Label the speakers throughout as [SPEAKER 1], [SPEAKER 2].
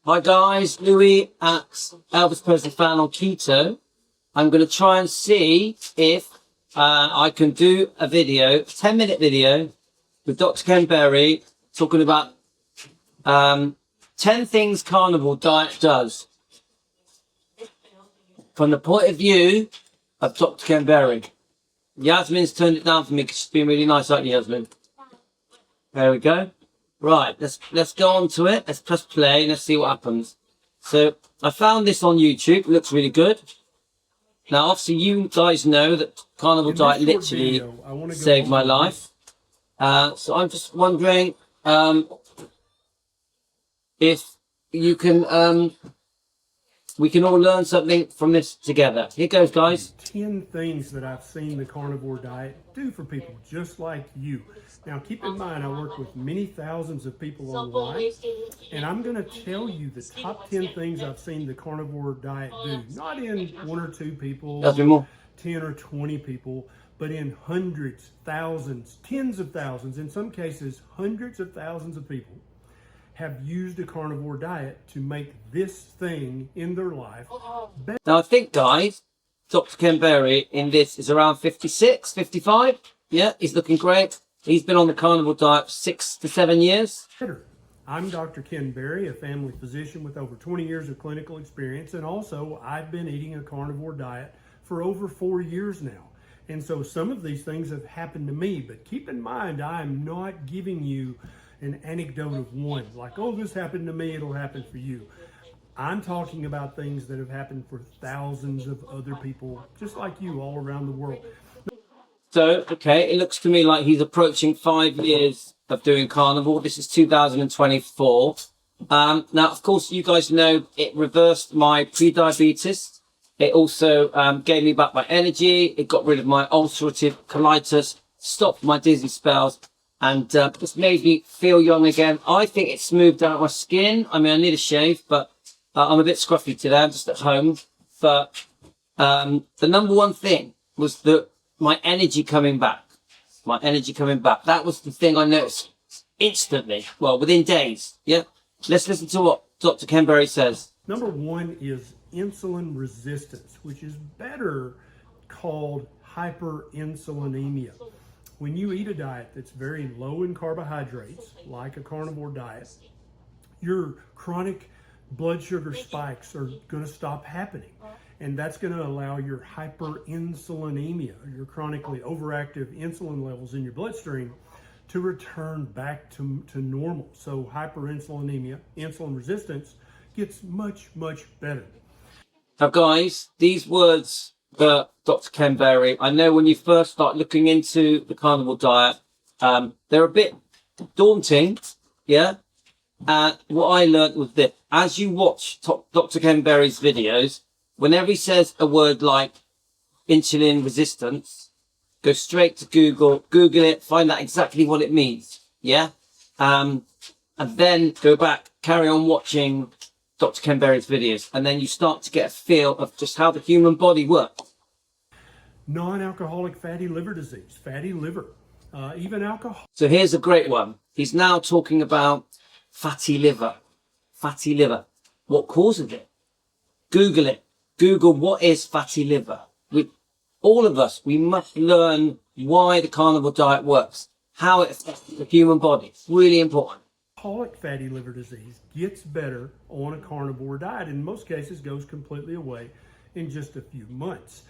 [SPEAKER 1] Hi guys, Louis at Elvis Presley Fan on Keto. I'm going to try and see if I can do a video, a 10-minute video with Dr. Ken Berry talking about 10 things carnivore diet does from the point of view of Dr. Ken Berry. Yasmin's turned it down for me because she's been really nice, aren't you, Yasmin? There we go. Right, let's go on to it. Let's press play and let's see what happens. So I found this on YouTube. It looks really good. Now, obviously, you guys know that carnivore diet literally saved my life. So I'm just wondering if you can, we can all learn something from this together. Here goes, guys.
[SPEAKER 2] 10 things that I've seen the carnivore diet do for people just like you. Now, keep in mind, I work with many thousands of people online, and I'm going to tell you the top 10 things I've seen the carnivore diet do. Not in 1 or 2 people, 10 or 20 people, but in hundreds, thousands, tens of thousands, in some cases, hundreds of thousands of people have used a carnivore diet to make this thing in their life better.
[SPEAKER 1] Now, I think, guys, Dr. Ken Berry in this is around 56, 55. Yeah, he's looking great. He's been on the carnivore diet for 6 to 7 years.
[SPEAKER 2] I'm Dr. Ken Berry, a family physician with over 20 years of clinical experience, and also I've been eating a carnivore diet for over 4 years now. And so some of these things have happened to me, but keep in mind, I'm not giving you an anecdote of one, like, oh, this happened to me, it'll happen for you. I'm talking about things that have happened for thousands of other people, just like you, all around the world.
[SPEAKER 1] So, okay, it looks to me like he's approaching 5 years of doing carnivore. This is 2024. Now, of course, you guys know it reversed my pre-diabetes. It also gave me back my energy. It got rid of my ulcerative colitis, stopped my dizzy spells, and just made me feel young again. I think it smoothed out my skin. I mean, I need a shave, but I'm a bit scruffy today. I'm just at home. But the number one thing was that my energy coming back. My energy coming back. That was the thing I noticed instantly. Well, within days. Yeah. Let's listen to what Dr. Ken Berry says.
[SPEAKER 2] Number one is insulin resistance, which is better called hyperinsulinemia. When you eat a diet that's very low in carbohydrates, like a carnivore diet, your chronic blood sugar spikes are going to stop happening. And that's going to allow your hyperinsulinemia, your chronically overactive insulin levels in your bloodstream, to return back to normal. So hyperinsulinemia, insulin resistance, gets much, much better.
[SPEAKER 1] Now, guys, these words that Dr. Ken Berry, I know when you first start looking into the carnivore diet, they're a bit daunting, yeah? What I learned was that as you watch Dr. Ken Berry's videos, whenever he says a word like insulin resistance, go straight to Google it, find out exactly what it means, yeah? And then go back, carry on watching Dr. Ken Berry's videos, and then you start to get a feel of just how the human body works.
[SPEAKER 2] Non-alcoholic fatty liver disease, fatty liver, even alcohol.
[SPEAKER 1] So here's a great one. He's now talking about fatty liver. Fatty liver. What causes it? Google it. Google what is fatty liver. All of us, we must learn why the carnivore diet works, how it affects the human body. It's really important.
[SPEAKER 2] Alcoholic fatty liver disease gets better on a carnivore diet. In most cases, goes completely away in just a few months.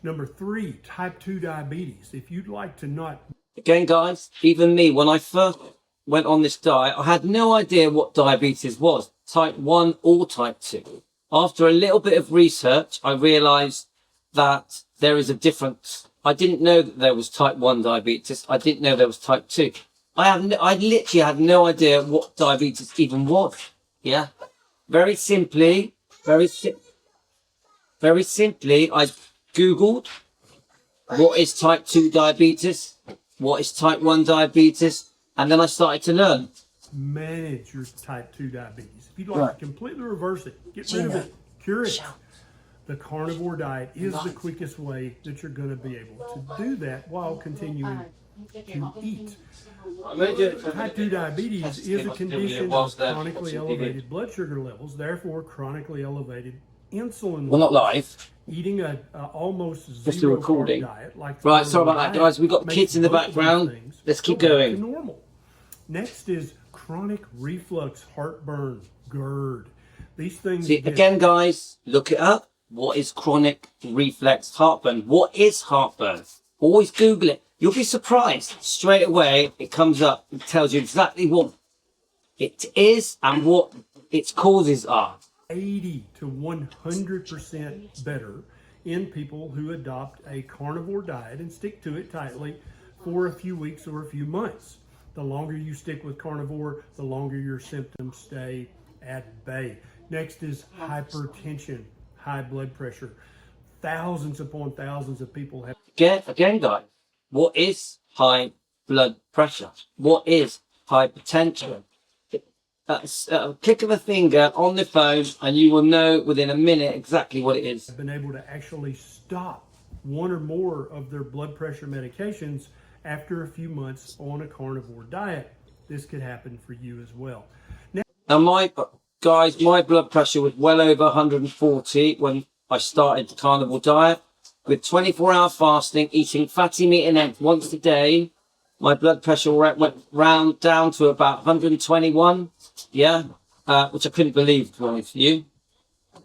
[SPEAKER 2] Number 3, type 2 diabetes. If you'd like to not...
[SPEAKER 1] Again, guys, even me, when I first went on this diet, I had no idea what diabetes was, type 1 or type 2. After a little bit of research, I realized that there is a difference. I didn't know that there was type 1 diabetes. I didn't know there was type 2. I literally had no idea what diabetes even was. Yeah. Very simply, I Googled what is type 2 diabetes, what is type 1 diabetes, and then I started to learn.
[SPEAKER 2] Manage your type 2 diabetes. If you'd like to completely reverse it, get rid of it, cure it, the carnivore diet is the quickest way that you're going to be able to do that while continuing to eat.
[SPEAKER 1] I'm gonna do it for
[SPEAKER 2] Type 2 diabetes is a condition
[SPEAKER 1] whilst
[SPEAKER 2] of
[SPEAKER 1] they're
[SPEAKER 2] chronically
[SPEAKER 1] watching TV.
[SPEAKER 2] elevated blood sugar levels, therefore chronically elevated insulin
[SPEAKER 1] Well, not
[SPEAKER 2] levels.
[SPEAKER 1] live.
[SPEAKER 2] Eating a almost
[SPEAKER 1] Just a
[SPEAKER 2] zero carb
[SPEAKER 1] recording.
[SPEAKER 2] diet, like
[SPEAKER 1] Right, sorry about that,
[SPEAKER 2] diet,
[SPEAKER 1] guys. We've got
[SPEAKER 2] makes
[SPEAKER 1] kids in the
[SPEAKER 2] both of these
[SPEAKER 1] background.
[SPEAKER 2] things
[SPEAKER 1] Let's keep
[SPEAKER 2] go back
[SPEAKER 1] going.
[SPEAKER 2] to normal. Next is chronic reflux, heartburn, GERD. These things
[SPEAKER 1] See,
[SPEAKER 2] get
[SPEAKER 1] again, guys, look it up. What is chronic reflex heartburn? What is heartburn? Always Google it. You'll be surprised. Straight away, it comes up and tells you exactly what it is and what its causes are.
[SPEAKER 2] 80 to 100% better in people who adopt a carnivore diet and stick to it tightly for a few weeks or a few months. The longer you stick with carnivore, the longer your symptoms stay at bay. Next is hypertension, high blood pressure. Thousands upon thousands of people have.
[SPEAKER 1] Again, guys, what is high blood pressure? What is hypertension? That's a click of a finger on the phone and you will know within a minute exactly what it is.
[SPEAKER 2] Been able to actually stop one or more of their blood pressure medications after a few months on a carnivore diet. This could happen for you as well.
[SPEAKER 1] Now, my blood pressure was well over 140 when I started the carnivore diet. With 24-hour fasting, eating fatty meat and eggs once a day, my blood pressure went round down to about 121. Yeah, which I couldn't believe, to be honest with you.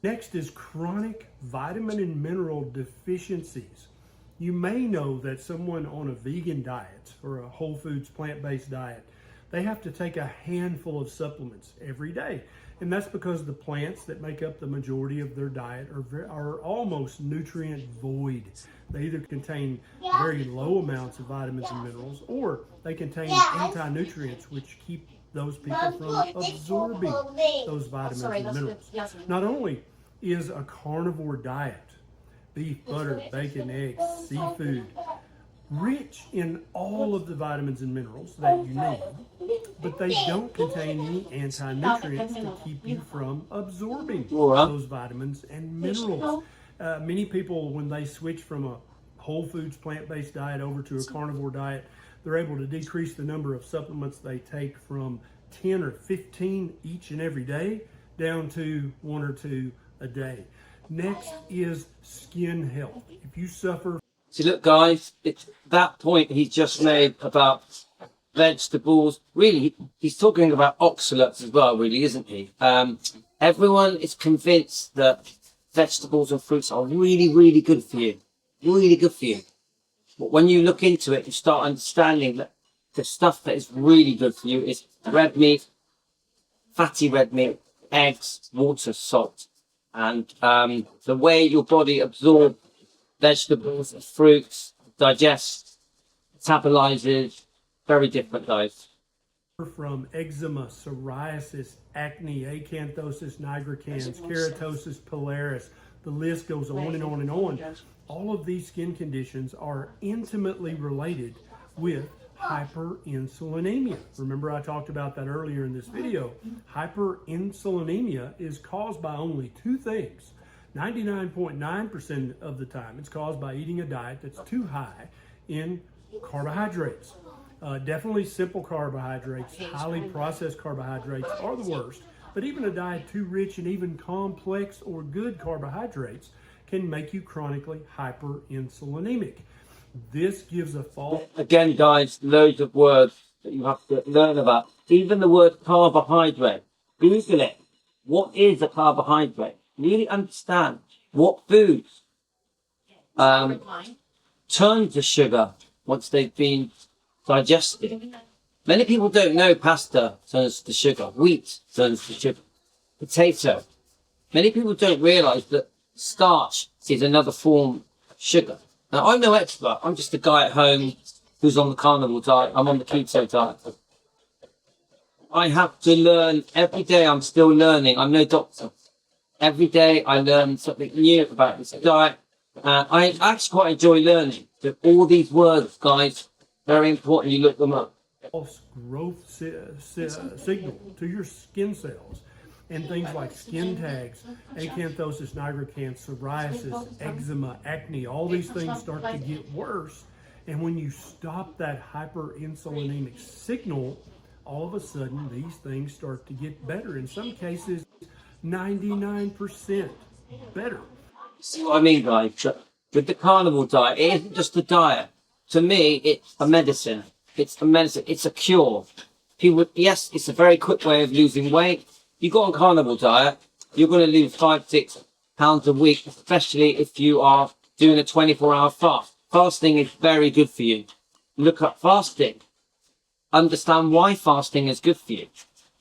[SPEAKER 2] Next is chronic vitamin and mineral deficiencies. You may know that someone on a vegan diet or a whole foods plant-based diet, they have to take a handful of supplements every day. And that's because the plants that make up the majority of their diet are almost nutrient void. They either contain very low amounts of vitamins and minerals, or they contain anti-nutrients which keep those people from absorbing those vitamins and minerals. Not only is a carnivore diet, beef, butter, bacon, eggs, seafood, rich in all of the vitamins and minerals that you need, but they don't contain any anti-nutrients to keep you from absorbing those vitamins and minerals. Many people, when they switch from a whole foods plant-based diet over to a carnivore diet, they're able to decrease the number of supplements they take from 10 or 15 each and every day down to 1 or 2 a day. Next is skin health. If you suffer.
[SPEAKER 1] See, look, guys, it's that point he's just made about vegetables. Really, he's talking about oxalates as well, really, isn't he? Everyone is convinced that vegetables and fruits are really, really good for you. Really good for you. But when you look into it, you start understanding that the stuff that is really good for you is red meat, fatty red meat, eggs, water, salt. And the way your body absorbs vegetables, fruits, digests, metabolizes, very different, guys.
[SPEAKER 2] From eczema, psoriasis, acne, acanthosis nigricans, keratosis pilaris, the list goes on and on and on. All of these skin conditions are intimately related with hyperinsulinemia. Remember, I talked about that earlier in this video. Hyperinsulinemia is caused by only 2 things. 99.9% of the time, it's caused by eating a diet that's too high in carbohydrates. Definitely simple carbohydrates, highly processed carbohydrates are the worst, but even a diet too rich in even complex or good carbohydrates can make you chronically hyperinsulinemic. This gives a false.
[SPEAKER 1] Again, guys, loads of words that you have to learn about. Even the word carbohydrate. Google it. What is a carbohydrate? Really understand what foods turn to sugar once they've been digested. Many people don't know pasta turns to sugar, wheat turns to sugar, potato. Many people don't realize that starch is another form of sugar. Now, I'm no expert. I'm just a guy at home who's on the carnivore diet. I'm on the keto diet. I have to learn every day. I'm still learning. I'm no doctor. Every day I learn something new about this diet. I actually quite enjoy learning. So all these words, guys, very important you look them up.
[SPEAKER 2] False growth signal to your skin cells, and things like skin tags, acanthosis nigricans, psoriasis, eczema, acne, all these things start to get worse, And when you stop that hyperinsulinemic signal, all of a sudden these things start to get better. In some cases, 99% better.
[SPEAKER 1] See what I mean, guys? With the carnivore diet, it isn't just a diet. To me, it's a medicine. It's a medicine. It's a cure. People, yes, it's a very quick way of losing weight. You go on carnivore diet, you're going to lose 5-6 pounds a week, especially if you are doing a 24-hour fast. Fasting is very good for you. Look up fasting. Understand why fasting is good for you.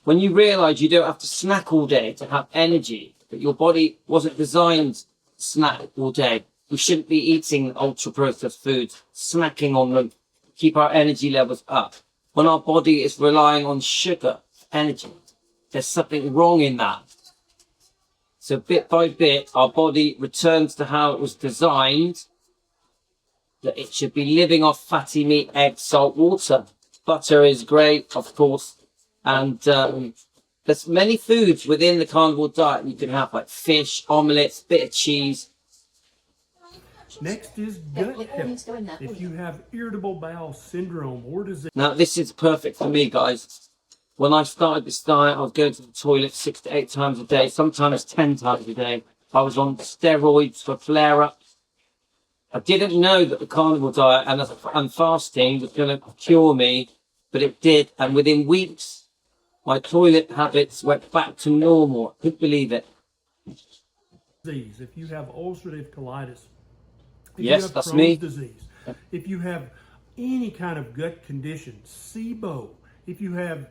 [SPEAKER 1] When you realize you don't have to snack all day to have energy, that your body wasn't designed to snack all day. We shouldn't be eating ultra processed foods, snacking on them, keep our energy levels up. When our body is relying on sugar for energy, there's something wrong in that. So bit by bit, our body returns to how it was designed, that it should be living off fatty meat, eggs, salt, water. Butter is great, of course. And there's many foods within the carnivore diet you can have, like fish, omelets, bit of cheese.
[SPEAKER 2] Next is gut health. If you have irritable bowel syndrome or disease.
[SPEAKER 1] Now, this is perfect for me, guys. When I started this diet, I was going to the toilet 6 to 8 times a day, sometimes 10 times a day. I was on steroids for flare-ups. I didn't know that the carnivore diet and fasting was going to cure me, but it did. And within weeks, my toilet habits went back to normal. I couldn't believe it.
[SPEAKER 2] If you have ulcerative colitis, if
[SPEAKER 1] Yes,
[SPEAKER 2] you have
[SPEAKER 1] that's
[SPEAKER 2] Crohn's
[SPEAKER 1] me.
[SPEAKER 2] disease, if you have any kind of gut condition, SIBO, if you have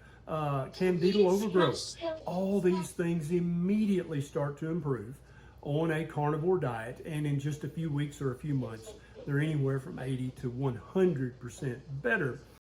[SPEAKER 2] candidal overgrowth, all these things immediately start to improve on a carnivore diet, and in just a few weeks or a few months, they're anywhere from 80 to 100% better.